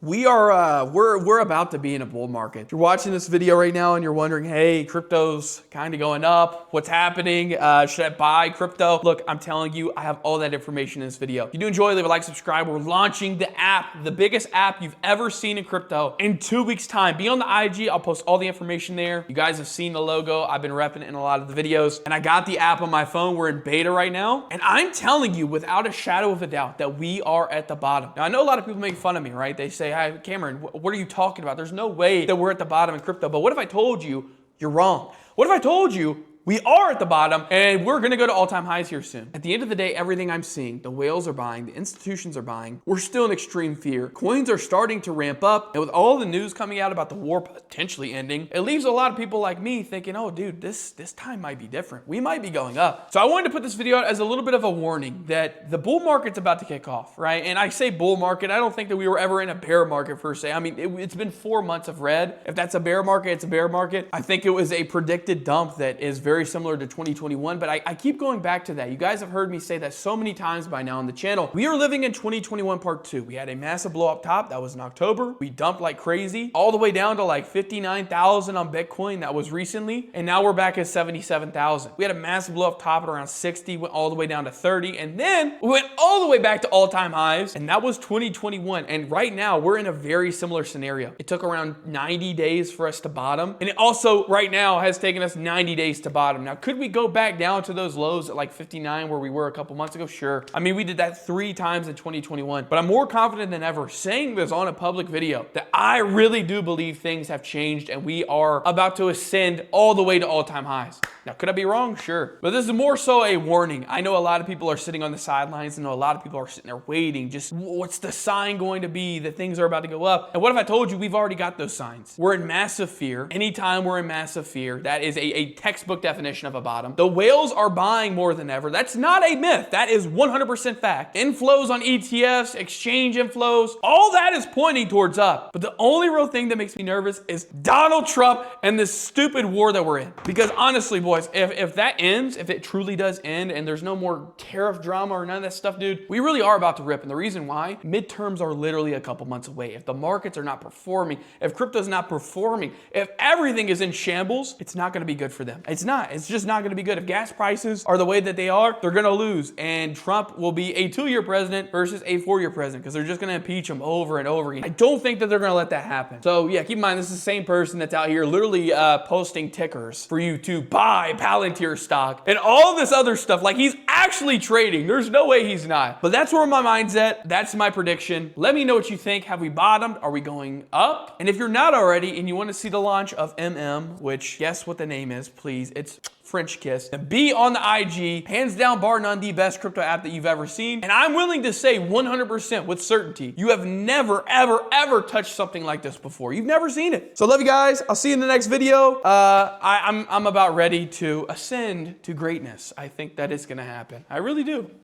We're about to be in a bull market. If you're watching this video right now and you're wondering, hey, crypto's kind of going up. What's happening? Should I buy crypto? Look, I'm telling you, I have all that information in this video. If you do enjoy, leave a like, subscribe. We're launching the app, the biggest app you've ever seen in crypto in 2 weeks time. Be on the IG. I'll post all the information there. You guys have seen the logo. I've been repping it in a lot of the videos, and I got the app on my phone. We're in beta right now, and I'm telling you without a shadow of a doubt that we are at the bottom. Now, I know a lot of people make fun of me, right? They say, "Hi, Cameron, what are you talking about? There's no way that we're at the bottom in crypto." But what if I told you you're wrong? What if I told you we are at the bottom and we're gonna go to all-time highs here soon? At the end of the day, everything I'm seeing, the whales are buying, the institutions are buying. We're still in extreme fear. Coins are starting to ramp up. And with all the news coming out about the war potentially ending, it leaves a lot of people like me thinking, oh, dude, this time might be different. We might be going up. So I wanted to put this video out as a little bit of a warning that the bull market's about to kick off, right? And I say bull market, I don't think that we were ever in a bear market per se. I mean, it's been 4 months of red. If that's a bear market, it's a bear market. I think it was a predicted dump that is very similar to 2021, but I keep going back to that. You guys have heard me say that so many times by now on the channel. We are living in 2021 part 2. We had a massive blow up top. That was in October. We dumped like crazy, all the way down to like 59,000 on Bitcoin. That was recently. And now we're back at 77,000. We had a massive blow up top at around 60, went all the way down to 30. And then we went all the way back to all-time highs. And that was 2021. And right now we're in a very similar scenario. It took around 90 days for us to bottom. And it also right now has taken us 90 days to bottom. Now, could we go back down to those lows at like 59 where we were a couple months ago? Sure. I mean, we did that 3 times in 2021, but I'm more confident than ever saying this on a public video that I really do believe things have changed and we are about to ascend all the way to all-time highs. Now, could I be wrong? Sure. But this is more so a warning. I know a lot of people are sitting on the sidelines. I know a lot of people are sitting there waiting. Just what's the sign going to be that things are about to go up? And what if I told you we've already got those signs? We're in massive fear. Anytime we're in massive fear, that is a textbook definition of a bottom. The whales are buying more than ever. That's not a myth. That is 100% fact. Inflows on ETFs, exchange inflows, all that is pointing towards up. But the only real thing that makes me nervous is Donald Trump and this stupid war that we're in. Because honestly, boys, if that ends, if it truly does end and there's no more tariff drama or none of that stuff, dude, we really are about to rip. And the reason why, midterms are literally a couple months away. If the markets are not performing, if crypto's not performing, if everything is in shambles, it's not going to be good for them. It's not. It's just not going to be good. If gas prices are the way that they are, they're going to lose. And Trump will be a 2-year president versus a 4-year president because they're just going to impeach him over and over again. I don't think that they're going to let that happen. So yeah, keep in mind, this is the same person that's out here literally posting tickers for you to buy Palantir stock and all this other stuff. Like, he's actually trading. There's no way he's not. But that's where my mind's at. That's my prediction. Let me know what you think. Have we bottomed? Are we going up? And if you're not already and you want to see the launch of which guess what the name is, please. It's French Kiss. And be on the IG, hands down, bar none, the best crypto app that you've ever seen. And I'm willing to say 100% with certainty, you have never, ever, ever touched something like this before. You've never seen it. So love you guys. I'll see you in the next video. I'm about ready to ascend to greatness. I think that is gonna happen. I really do.